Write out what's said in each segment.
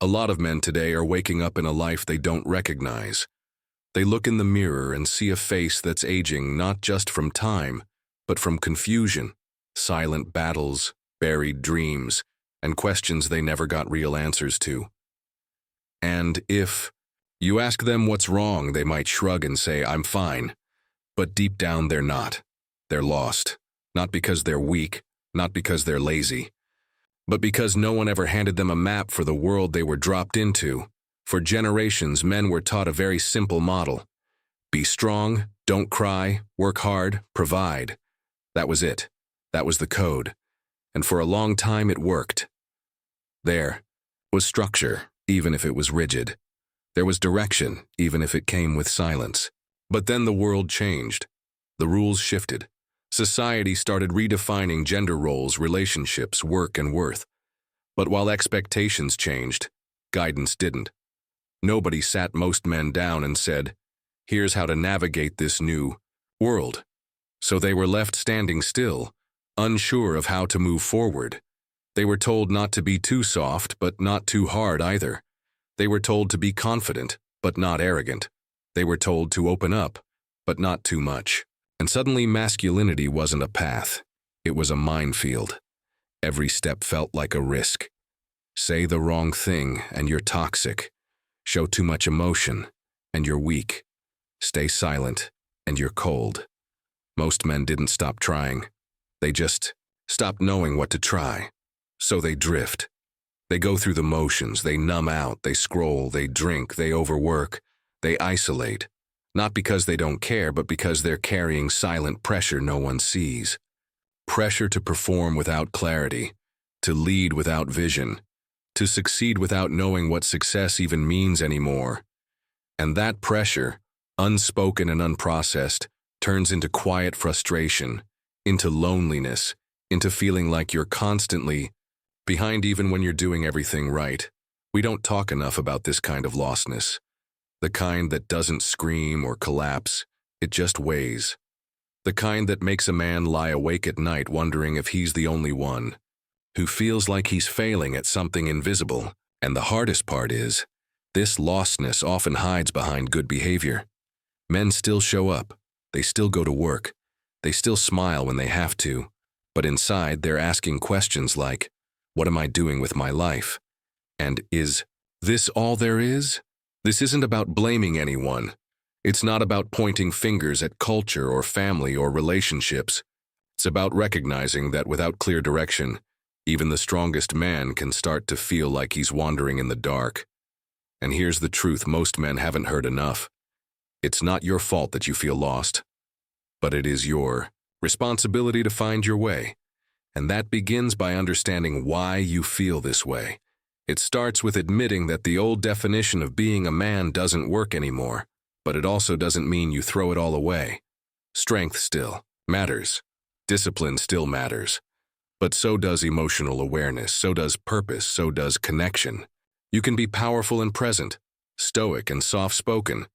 A lot of men today are waking up in a life they don't recognize. They look in the mirror and see a face that's aging not just from time, but from confusion, silent battles, buried dreams, and questions they never got real answers to. And if you ask them what's wrong, they might shrug and say, "I'm fine." But deep down, they're not. They're lost. Not because they're weak, not because they're lazy, but because no one ever handed them a map for the world they were dropped into. For generations, men were taught a very simple model. Be strong, don't cry, work hard, provide. That was it. That was the code. And for a long time, it worked. There was structure, even if it was rigid. There was direction, even if it came with silence. But then the world changed. The rules shifted. Society started redefining gender roles, relationships, work, and worth. But while expectations changed, guidance didn't. Nobody sat most men down and said, "Here's how to navigate this new world." So they were left standing still, unsure of how to move forward. They were told not to be too soft, but not too hard either. They were told to be confident, but not arrogant. They were told to open up, but not too much. And suddenly masculinity wasn't a path. It was a minefield. Every step felt like a risk. Say the wrong thing and you're toxic. Show too much emotion and you're weak. Stay silent and you're cold. Most men didn't stop trying. They just stopped knowing what to try. So they drift. They go through the motions, they numb out, they scroll, they drink, they overwork, they isolate. Not because they don't care, but because they're carrying silent pressure no one sees. Pressure to perform without clarity, to lead without vision, to succeed without knowing what success even means anymore. And that pressure, unspoken and unprocessed, turns into quiet frustration, into loneliness, into feeling like you're constantly behind even when you're doing everything right. We don't talk enough about this kind of lostness. The kind that doesn't scream or collapse, it just weighs. The kind that makes a man lie awake at night wondering if he's the only one, who feels like he's failing at something invisible. And the hardest part is, this lostness often hides behind good behavior. Men still show up, they still go to work, they still smile when they have to, but inside they're asking questions like, what am I doing with my life? And is this all there is? This isn't about blaming anyone. It's not about pointing fingers at culture or family or relationships. It's about recognizing that without clear direction, even the strongest man can start to feel like he's wandering in the dark. And here's the truth most men haven't heard enough. It's not your fault that you feel lost, but it is your responsibility to find your way. And that begins by understanding why you feel this way. It starts with admitting that the old definition of being a man doesn't work anymore, but it also doesn't mean you throw it all away. Strength still matters. Discipline still matters. But so does emotional awareness, so does purpose, so does connection. You can be powerful and present, stoic and soft-spoken,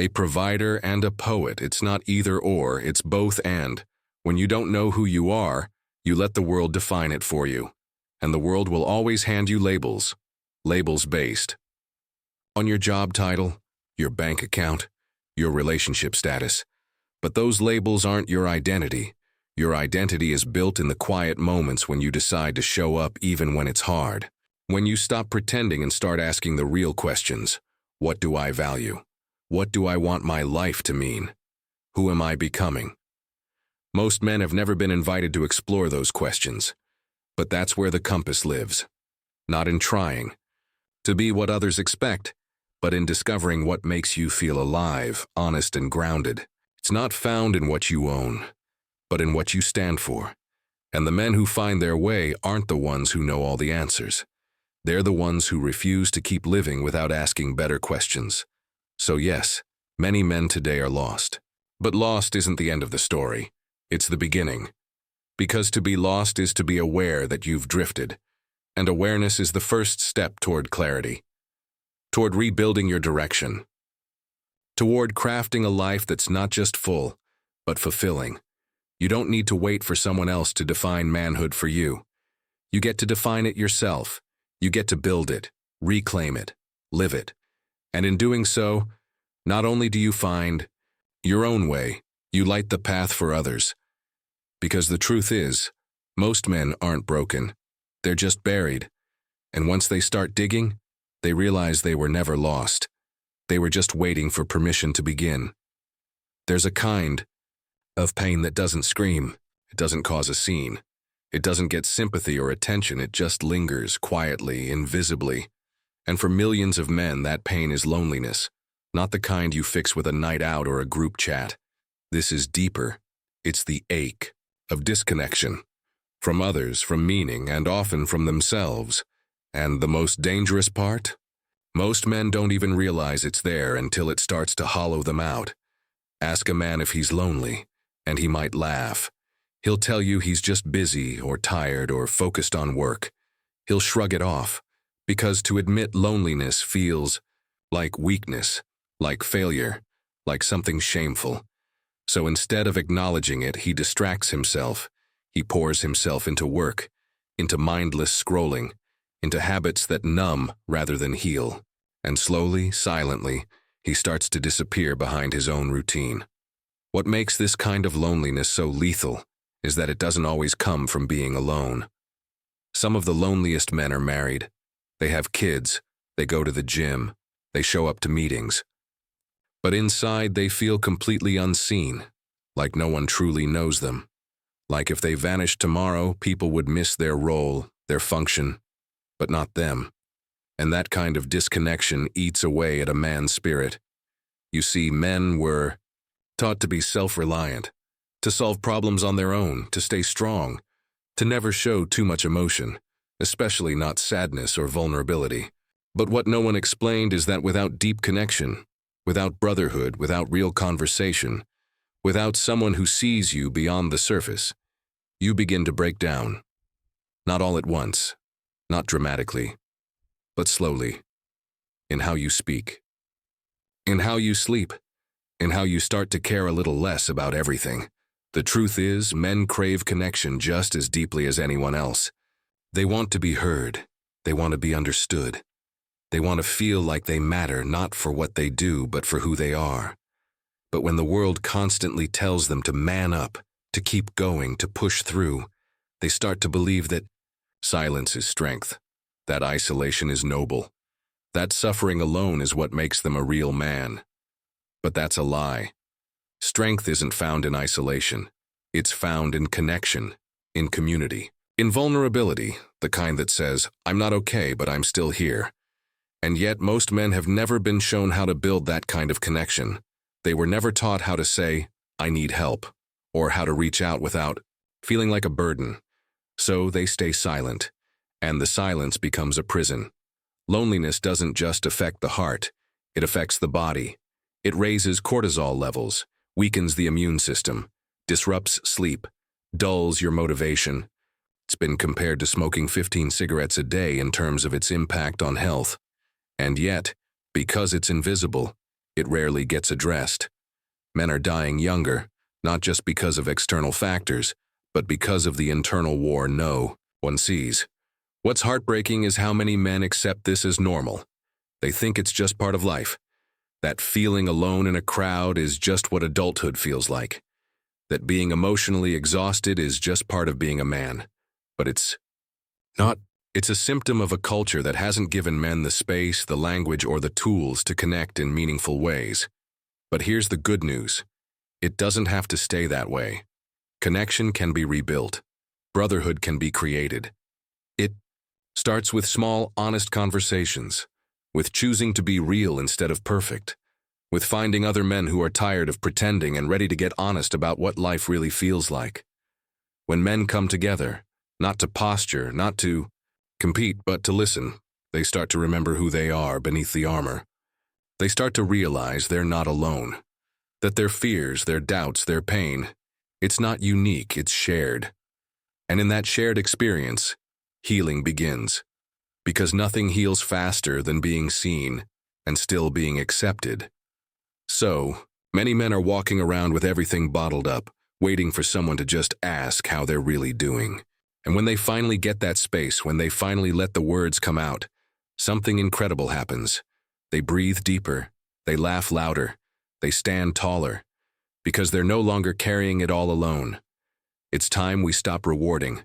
a provider and a poet. It's not either or, it's both and. When you don't know who you are, you let the world define it for you. And the world will always hand you labels based on your job title, your bank account, your relationship status. But those labels aren't your identity. Your identity is built in the quiet moments when you decide to show up even when it's hard. When you stop pretending and start asking the real questions. What do I value? What do I want my life to mean? Who am I becoming? Most men have never been invited to explore those questions. But that's where the compass lives. Not in trying to be what others expect, but in discovering what makes you feel alive, honest, and grounded. It's not found in what you own, but in what you stand for. And the men who find their way aren't the ones who know all the answers. They're the ones who refuse to keep living without asking better questions. So yes, many men today are lost. But lost isn't the end of the story. It's the beginning. Because to be lost is to be aware that you've drifted, and awareness is the first step toward clarity, toward rebuilding your direction, toward crafting a life that's not just full, but fulfilling. You don't need to wait for someone else to define manhood for you. You get to define it yourself. You get to build it. reclaim it, live it. And in doing so, not only do you find your own way, you light the path for others. Because the truth is, most men aren't broken. They're just buried. And once they start digging, they realize they were never lost. They were just waiting for permission to begin. There's a kind of pain that doesn't scream. It doesn't cause a scene. It doesn't get sympathy or attention. It just lingers quietly, invisibly. And for millions of men, that pain is loneliness. Not the kind you fix with a night out or a group chat. This is deeper. It's the ache of disconnection. From others, from meaning, and often from themselves. And the most dangerous part? Most men don't even realize it's there until it starts to hollow them out. Ask a man if he's lonely, and he might laugh. He'll tell you he's just busy or tired or focused on work. He'll shrug it off, because to admit loneliness feels like weakness, like failure, like something shameful. So instead of acknowledging it, he distracts himself. He pours himself into work, into mindless scrolling, into habits that numb rather than heal. And slowly, silently, he starts to disappear behind his own routine. What makes this kind of loneliness so lethal is that it doesn't always come from being alone. Some of the loneliest men are married. They have kids, they go to the gym, they show up to meetings. But inside they feel completely unseen, like no one truly knows them. Like if they vanished tomorrow, people would miss their role, their function, but not them. And that kind of disconnection eats away at a man's spirit. You see, men were taught to be self-reliant, to solve problems on their own, to stay strong, to never show too much emotion, especially not sadness or vulnerability. But what no one explained is that without deep connection, without brotherhood, without real conversation, without someone who sees you beyond the surface, you begin to break down. Not all at once, not dramatically, but slowly. In how you speak, in how you sleep, in how you start to care a little less about everything. The truth is, men crave connection just as deeply as anyone else. They want to be heard. They want to be understood. They want to feel like they matter not for what they do, but for who they are. But when the world constantly tells them to man up, to keep going, to push through, they start to believe that silence is strength, that isolation is noble, that suffering alone is what makes them a real man. But that's a lie. Strength isn't found in isolation. It's found in connection, in community, in vulnerability, the kind that says, I'm not okay, but I'm still here. And yet most men have never been shown how to build that kind of connection. They were never taught how to say, I need help, or how to reach out without feeling like a burden. So they stay silent, and the silence becomes a prison. Loneliness doesn't just affect the heart, it affects the body. It raises cortisol levels, weakens the immune system, disrupts sleep, dulls your motivation. It's been compared to smoking 15 cigarettes a day in terms of its impact on health. And yet, because it's invisible, it rarely gets addressed. Men are dying younger, not just because of external factors, but because of the internal war no one sees. What's heartbreaking is how many men accept this as normal. They think it's just part of life. That feeling alone in a crowd is just what adulthood feels like. That being emotionally exhausted is just part of being a man. But it's not. It's a symptom of a culture that hasn't given men the space, the language, or the tools to connect in meaningful ways. But here's the good news. It doesn't have to stay that way. Connection can be rebuilt. Brotherhood can be created. It starts with small, honest conversations, with choosing to be real instead of perfect, with finding other men who are tired of pretending and ready to get honest about what life really feels like. When men come together, not to posture, not to compete, but to listen, they start to remember who they are beneath the armor. They start to realize they're not alone, that their fears, their doubts, their pain, it's not unique, it's shared. And in that shared experience, healing begins. Because nothing heals faster than being seen and still being accepted. So, many men are walking around with everything bottled up, waiting for someone to just ask how they're really doing. And when they finally get that space, when they finally let the words come out, something incredible happens. They breathe deeper, they laugh louder, they stand taller, because they're no longer carrying it all alone. It's time we stop rewarding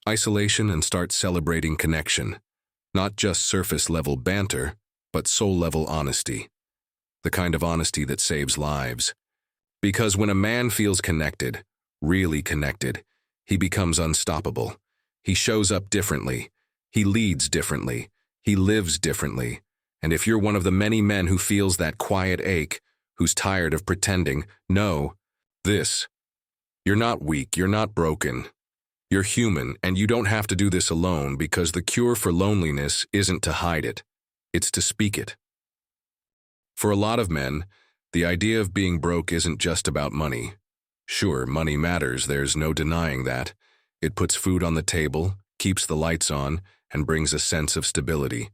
isolation and start celebrating connection. Not just surface-level banter, but soul-level honesty. The kind of honesty that saves lives. Because when a man feels connected, really connected, he becomes unstoppable. He shows up differently. He leads differently. He lives differently. And if you're one of the many men who feels that quiet ache, who's tired of pretending, know this. You're not weak, you're not broken. You're human, and you don't have to do this alone, because the cure for loneliness isn't to hide it. It's to speak it. For a lot of men, the idea of being broke isn't just about money. Sure, money matters, there's no denying that. It puts food on the table, keeps the lights on, and brings a sense of stability.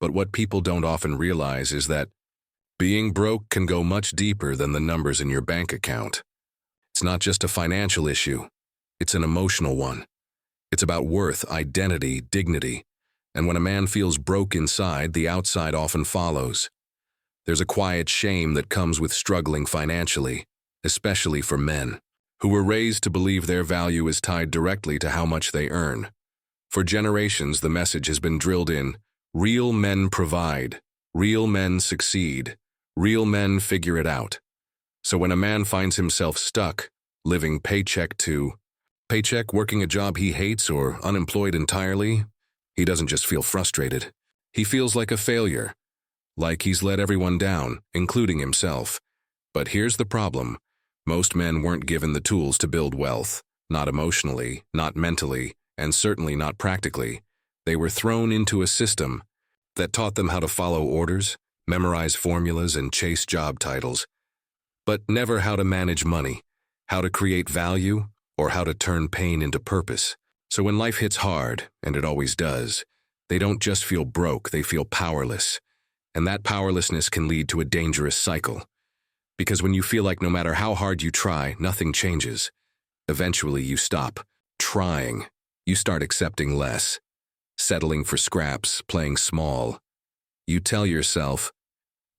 But what people don't often realize is that being broke can go much deeper than the numbers in your bank account. It's not just a financial issue. It's an emotional one. It's about worth, identity, dignity. And when a man feels broke inside, the outside often follows. There's a quiet shame that comes with struggling financially, especially for men, who were raised to believe their value is tied directly to how much they earn. For generations, the message has been drilled in: real men provide, real men succeed, real men figure it out. So when a man finds himself stuck, living paycheck to paycheck, working a job he hates, or unemployed entirely, he doesn't just feel frustrated. He feels like a failure, like he's let everyone down, including himself. But here's the problem. Most men weren't given the tools to build wealth, not emotionally, not mentally, and certainly not practically. They were thrown into a system that taught them how to follow orders, memorize formulas, and chase job titles, but never how to manage money, how to create value, or how to turn pain into purpose. So when life hits hard, and it always does, they don't just feel broke, they feel powerless. And that powerlessness can lead to a dangerous cycle. Because when you feel like no matter how hard you try, nothing changes, eventually you stop trying. You start accepting less, settling for scraps, playing small. You tell yourself,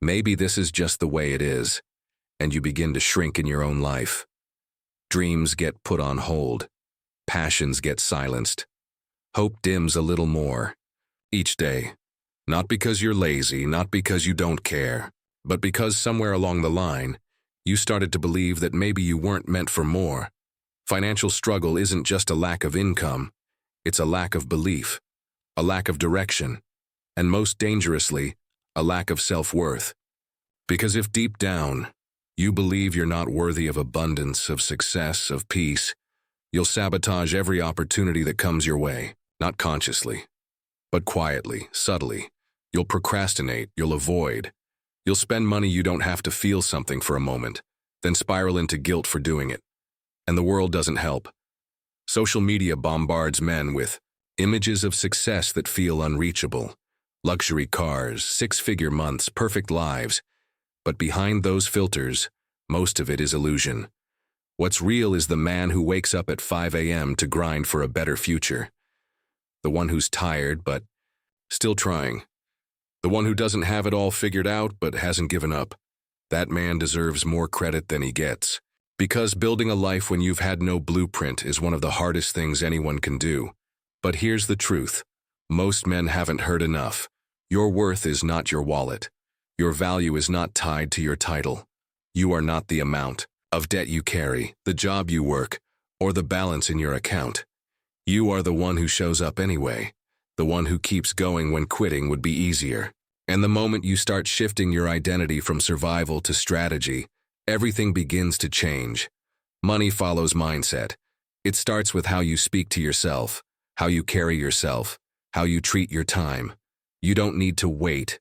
maybe this is just the way it is, and you begin to shrink in your own life. Dreams get put on hold. Passions get silenced. Hope dims a little more each day. Not because you're lazy, not because you don't care, but because somewhere along the line, you started to believe that maybe you weren't meant for more. Financial struggle isn't just a lack of income. It's a lack of belief, a lack of direction, and most dangerously, a lack of self-worth. Because if deep down, you believe you're not worthy of abundance, of success, of peace, you'll sabotage every opportunity that comes your way, not consciously, but quietly, subtly. You'll procrastinate, you'll avoid. You'll spend money you don't have to feel something for a moment, then spiral into guilt for doing it. And the world doesn't help. Social media bombards men with images of success that feel unreachable. Luxury cars, six-figure months, perfect lives. But behind those filters, most of it is illusion. What's real is the man who wakes up at 5 a.m. to grind for a better future. The one who's tired, but still trying. The one who doesn't have it all figured out, but hasn't given up. That man deserves more credit than he gets. Because building a life when you've had no blueprint is one of the hardest things anyone can do. But here's the truth. Most men haven't heard enough. Your worth is not your wallet. Your value is not tied to your title. You are not the amount of debt you carry, the job you work, or the balance in your account. You are the one who shows up anyway, the one who keeps going when quitting would be easier. And the moment you start shifting your identity from survival to strategy, everything begins to change. Money follows mindset. It starts with how you speak to yourself, how you carry yourself, how you treat your time. You don't need to wait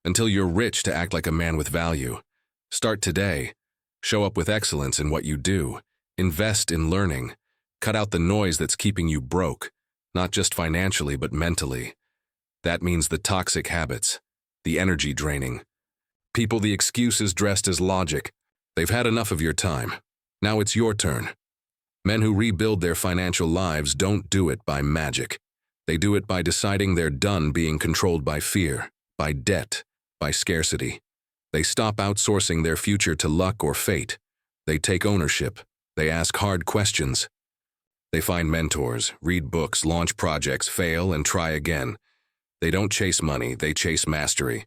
until you're rich to act like a man with value. Start today. Show up with excellence in what you do. Invest in learning. Cut out the noise that's keeping you broke, not just financially but mentally. That means the toxic habits, the energy draining. People, the excuses dressed as logic. They've had enough of your time. Now it's your turn. Men who rebuild their financial lives don't do it by magic. They do it by deciding they're done being controlled by fear, by debt, by scarcity. They stop outsourcing their future to luck or fate. They take ownership. They ask hard questions. They find mentors, read books, launch projects, fail, and try again. They don't chase money, they chase mastery.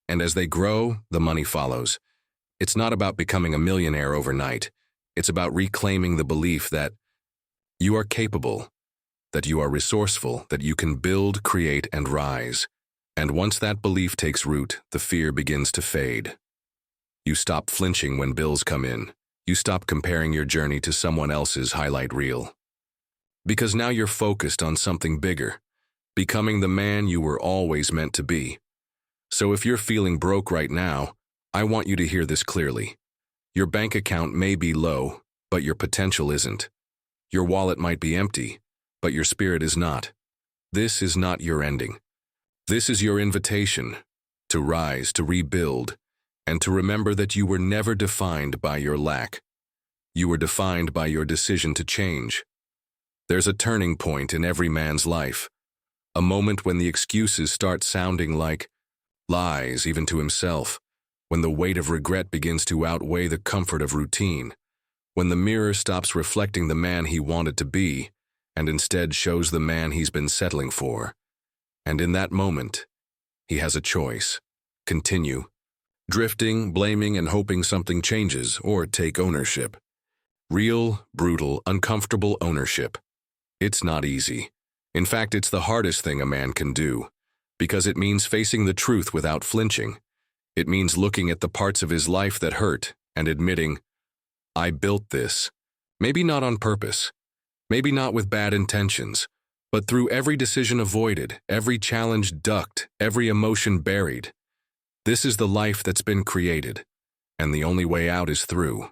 And as they grow, the money follows. It's not about becoming a millionaire overnight. It's about reclaiming the belief that you are capable, that you are resourceful, that you can build, create, and rise. And once that belief takes root, the fear begins to fade. You stop flinching when bills come in. You stop comparing your journey to someone else's highlight reel. Because now you're focused on something bigger, becoming the man you were always meant to be. So if you're feeling broke right now, I want you to hear this clearly. Your bank account may be low, but your potential isn't. Your wallet might be empty, but your spirit is not. This is not your ending. This is your invitation to rise, to rebuild, and to remember that you were never defined by your lack. You were defined by your decision to change. There's a turning point in every man's life, a moment when the excuses start sounding like lies even to himself, when the weight of regret begins to outweigh the comfort of routine, when the mirror stops reflecting the man he wanted to be and instead shows the man he's been settling for. And in that moment, he has a choice. Continue, drifting, blaming, and hoping something changes, or take ownership. Real, brutal, uncomfortable ownership. It's not easy. In fact, it's the hardest thing a man can do, because it means facing the truth without flinching. It means looking at the parts of his life that hurt and admitting, I built this. Maybe not on purpose, maybe not with bad intentions, but through every decision avoided, every challenge ducked, every emotion buried. This is the life that's been created, and the only way out is through.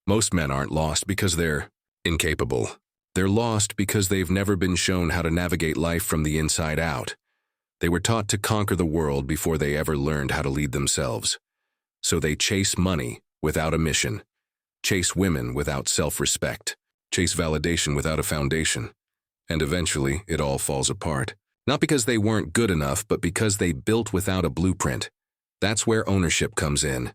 Most men aren't lost because they're incapable. They're lost because they've never been shown how to navigate life from the inside out. They were taught to conquer the world before they ever learned how to lead themselves. So they chase money without a mission, chase women without self-respect, chase validation without a foundation. And eventually, it all falls apart. Not because they weren't good enough, but because they built without a blueprint. That's where ownership comes in.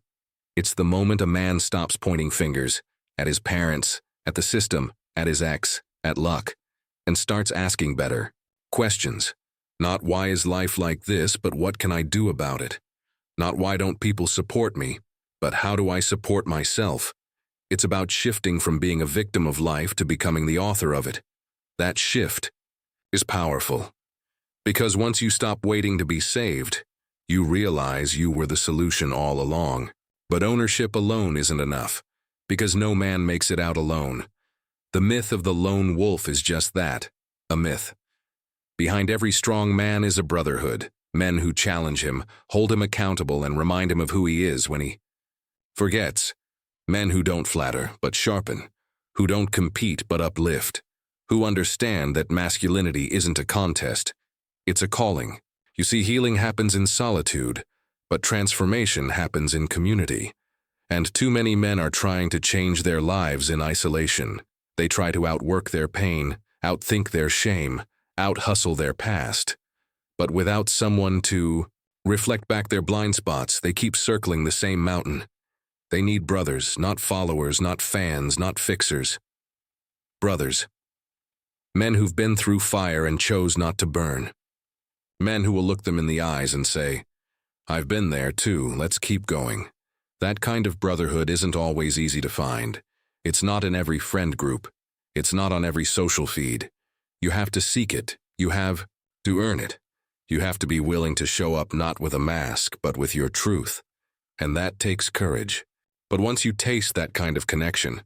It's the moment a man stops pointing fingers at his parents, at the system, at his ex, at luck, and starts asking better questions. Not why is life like this, but what can I do about it? Not why don't people support me, but how do I support myself? It's about shifting from being a victim of life to becoming the author of it. That shift is powerful. Because once you stop waiting to be saved, you realize you were the solution all along. But ownership alone isn't enough, because no man makes it out alone. The myth of the lone wolf is just that, a myth. Behind every strong man is a brotherhood, men who challenge him, hold him accountable, and remind him of who he is when he forgets. Men who don't flatter, but sharpen, who don't compete, but uplift, who understand that masculinity isn't a contest, it's a calling. You see, healing happens in solitude, but transformation happens in community. And too many men are trying to change their lives in isolation. They try to outwork their pain, outthink their shame, out-hustle their past. But without someone to reflect back their blind spots, they keep circling the same mountain. They need brothers, not followers, not fans, not fixers. Brothers. Men who've been through fire and chose not to burn. Men who will look them in the eyes and say, I've been there too, let's keep going. That kind of brotherhood isn't always easy to find. It's not in every friend group. It's not on every social feed. You have to seek it. You have to earn it. You have to be willing to show up not with a mask, but with your truth. And that takes courage. But once you taste that kind of connection,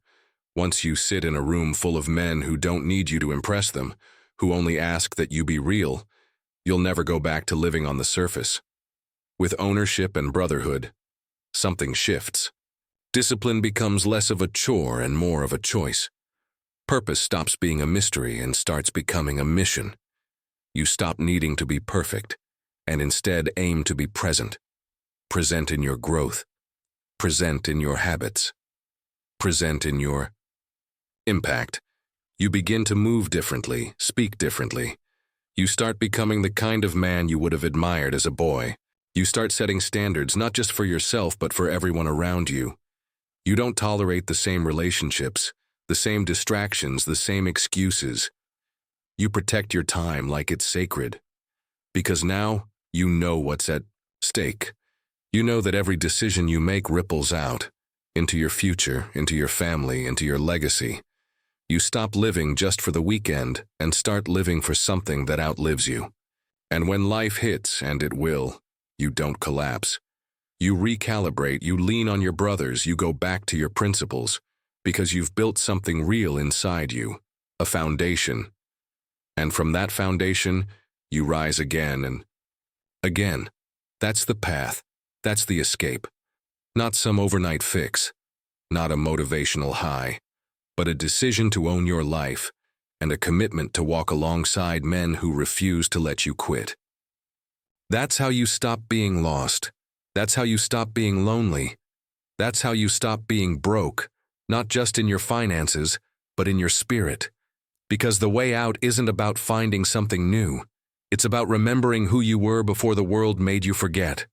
once you sit in a room full of men who don't need you to impress them, who only ask that you be real, you'll never go back to living on the surface. With ownership and brotherhood, something shifts. Discipline becomes less of a chore and more of a choice. Purpose stops being a mystery and starts becoming a mission. You stop needing to be perfect, and instead aim to be present. Present in your growth. Present in your habits. Present in your impact. You begin to move differently, speak differently. You start becoming the kind of man you would have admired as a boy. You start setting standards not just for yourself but for everyone around you. You don't tolerate the same relationships, the same distractions, the same excuses. You protect your time like it's sacred. Because now, you know what's at stake. You know that every decision you make ripples out into your future, into your family, into your legacy. You stop living just for the weekend and start living for something that outlives you. And when life hits, and it will, you don't collapse. You recalibrate, you lean on your brothers, you go back to your principles, because you've built something real inside you, a foundation. And from that foundation, you rise again and again. That's the path. That's the escape. Not some overnight fix. Not a motivational high. But a decision to own your life and a commitment to walk alongside men who refuse to let you quit. That's how you stop being lost. That's how you stop being lonely. That's how you stop being broke, not just in your finances, but in your spirit. Because the way out isn't about finding something new. It's about remembering who you were before the world made you forget.